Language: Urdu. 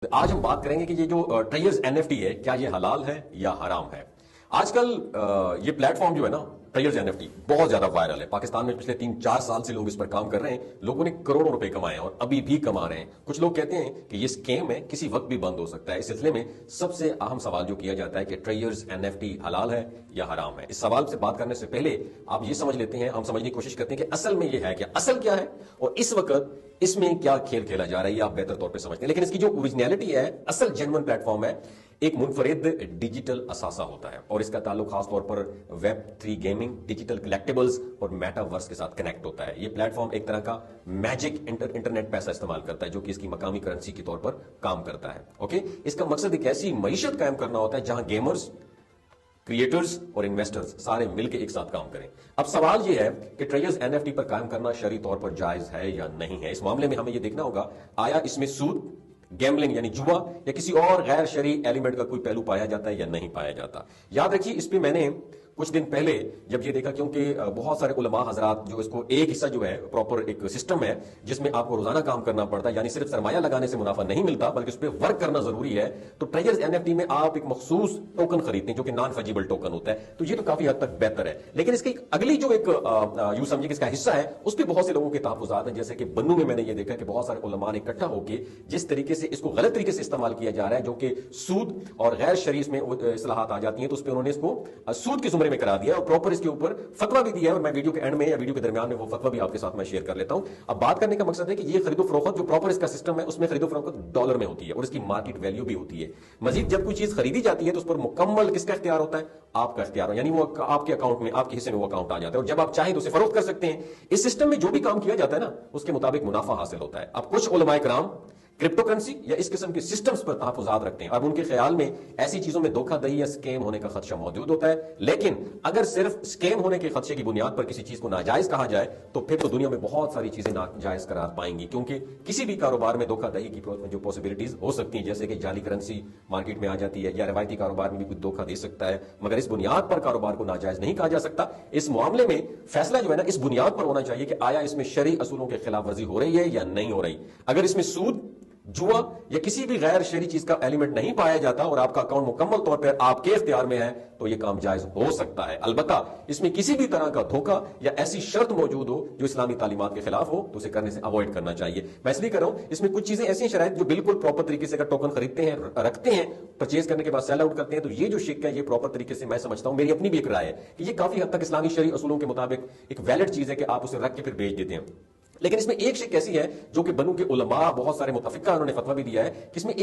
تو آج ہم بات کریں گے کہ یہ جو ٹریئرز NFT ہے کیا یہ حلال ہے یا حرام ہے. آج کل یہ پلیٹ فارم جو ہے نا ٹریئرز NFT بہت زیادہ وائرل ہے. پاکستان میں پچھلے 3-4 سال سے لوگ اس پر کام کر رہے ہیں. لوگوں نے کروڑوں روپے کمائے ہیں اور ابھی بھی کما رہے ہیں. کچھ لوگ کہتے ہیں کہ یہ اسکیم ہے, کسی وقت بھی بند ہو سکتا ہے. اس سلسلے میں سب سے اہم سوال جو کیا جاتا ہے کہ ٹریئرز NFT حلال ہے یا حرام ہے. اس سوال سے بات کرنے سے پہلے آپ یہ سمجھ لیتے ہیں, ہم سمجھنے کی کوشش کرتے ہیں کہ اصل میں یہ ہے کیا, اصل کیا ہے اور اس وقت اس میں کیا کھیل کھیلا جا رہا ہے, یہ آپ بہتر طور پہ سمجھتے ہیں. لیکن اس کی جو اوریجنلٹی ہے, اصل جینوئن پلیٹ فارم ہے, ایک منفرد ڈیجیٹل اثاثہ ہوتا ہے اور اس کا تعلق خاص طور پر ویب 3 گیمنگ, ڈیجیٹل کلیکٹیبلز اور میٹا ورس کے ساتھ کنیکٹ ہوتا ہے. یہ پلیٹ فارم ایک طرح کا میجک انٹرنیٹ پیسہ استعمال کرتا ہے جو کہ اس کی مقامی کرنسی کے طور پر کام کرتا ہے. اوکے, اس کا مقصد ایک ایسی معیشت قائم کرنا ہوتا ہے جہاں گیمرز, کریٹرز اور انویسٹرز سارے مل کے ایک ساتھ کام کریں. اب سوال یہ ہے کہ ٹریئرز NFT پر قائم کرنا شرعی طور پر جائز ہے یا نہیں ہے. اس معاملے میں ہمیں یہ دیکھنا ہوگا آیا اس میں سود, گیملنگ یعنی جوا یا کسی اور غیر شرعی ایلیمنٹ کا کوئی پہلو پایا جاتا ہے یا نہیں پایا جاتا. یاد رکھیے اس پہ میں نے کچھ دن پہلے جب یہ دیکھا, کیونکہ بہت سارے علماء حضرات جو اس کو ایک حصہ جو ہے پراپر ایک سسٹم ہے جس میں آپ کو روزانہ کام کرنا پڑتا ہے, یعنی صرف سرمایہ لگانے سے منافع نہیں ملتا بلکہ اس پہ ورک کرنا ضروری ہے. تو ٹریئرز NFT میں آپ ایک مخصوص ٹوکن خریدتے ہیں جو کہ نان فنجیبل ٹوکن ہوتا ہے, تو یہ تو کافی حد تک بہتر ہے. لیکن اس کی اگلی جو ایک یوں سمجھے کہ اس کا حصہ ہے اس پہ بہت سے لوگوں کے تحفظات ہیں. جیسے کہ بنو میں نے یہ دیکھا کہ بہت سارے علماء نے اکٹھا ہو کے جس طریقے سے اس کو غلط طریقے سے استعمال کیا جا رہا ہے جو کہ سود اور غیر شرعی میں اصطلاحات آ جاتی ہیں, تو اس پہ انہوں نے اس کو سود کے زمرے میں کرا دیا اور اس کے اوپر فتویٰ بھی دیا ہے, اور میں ویڈیو کے اینڈ میں یا ویڈیو کے درمیان میں وہ فتویٰ بھی آپ کے ساتھ میں شیئر کر لیتا ہوں. اب بات کرنے کا مقصد ہے کہ یہ خرید و فروخت جو پراپر اس کا سسٹم ہے اس میں خرید و فروخت ڈالر میں ہوتی ہے اور اس کی مارکیٹ ویلیو بھی ہوتی ہے. مزید جب کوئی چیز خریدی جاتی ہے تو اس پر مکمل کس کا اختیار ہوتا ہے, آپ کا اختیار ہو, یعنی وہ آپ کے اکاؤنٹ میں, آپ کے حصے میں وہ اکاؤنٹ آ جاتا ہے اور جب آپ چاہیں تو اسے فروخت کر سکتے ہیں. اس سسٹم میں جو بھی کام کیا جاتا ہے نا اس کے مطابق منافع حاصل ہوتا ہے. اب کچھ علماء کرام کرپٹو کرنسی یا اس قسم کے سسٹمز پر تحفظات رکھتے ہیں. اب ان کے خیال میں ایسی چیزوں میں دھوکہ دہی یا اسکیم ہونے کا خدشہ موجود ہوتا ہے. لیکن اگر صرف اسکیم ہونے کے خدشے کی بنیاد پر کسی چیز کو ناجائز کہا جائے تو پھر تو دنیا میں بہت ساری چیزیں ناجائز قرار پائیں گی, کیونکہ کسی بھی کاروبار میں دھوکہ دہی کی جو پاسبلٹیز ہو سکتی ہیں, جیسے کہ جعلی کرنسی مارکیٹ میں آ جاتی ہے یا روایتی کاروبار میں بھی کوئی دھوکہ دے سکتا ہے, مگر اس بنیاد پر کاروبار کو ناجائز نہیں کہا جا سکتا. اس معاملے میں فیصلہ جو ہے نا اس بنیاد پر ہونا چاہیے کہ آیا اس میں شرعی اصولوں کے خلاف ورزی ہو رہی ہے یا نہیں ہو رہی. اگر اس میں سود, جوا یا کسی بھی غیر شرعی چیز کا ایلیمنٹ نہیں پایا جاتا اور آپ کا اکاؤنٹ مکمل طور پر آپ کے اختیار میں ہے تو یہ کام جائز ہو سکتا ہے. البتہ اس میں کسی بھی طرح کا دھوکہ یا ایسی شرط موجود ہو جو اسلامی تعلیمات کے خلاف ہو تو اسے کرنے سے اوائڈ کرنا چاہیے. میں اس لیے کر رہا ہوں, اس میں کچھ چیزیں ایسی شرائط جو بالکل پراپر طریقے سے اگر ٹوکن خریدتے ہیں, رکھتے ہیں, پرچیز کرنے کے بعد سیل آؤٹ کرتے ہیں, تو یہ جو شک ہے یہ پراپر طریقے سے میں سمجھتا ہوں, میری اپنی بھی ایک رائے ہے کہ یہ کافی حد تک اسلامی شرعی اصولوں کے مطابق ایک ویلڈ چیز ہے کہ آپ اسے رکھ کے پھر بیچ دیتے ہیں. لیکن اس میں ایک شک ایسی ہے جو کہ بنو کے علماء بہت سارے متفقہ انہوں نے فتویٰ بھی دیا ہے کہ اس میں ایک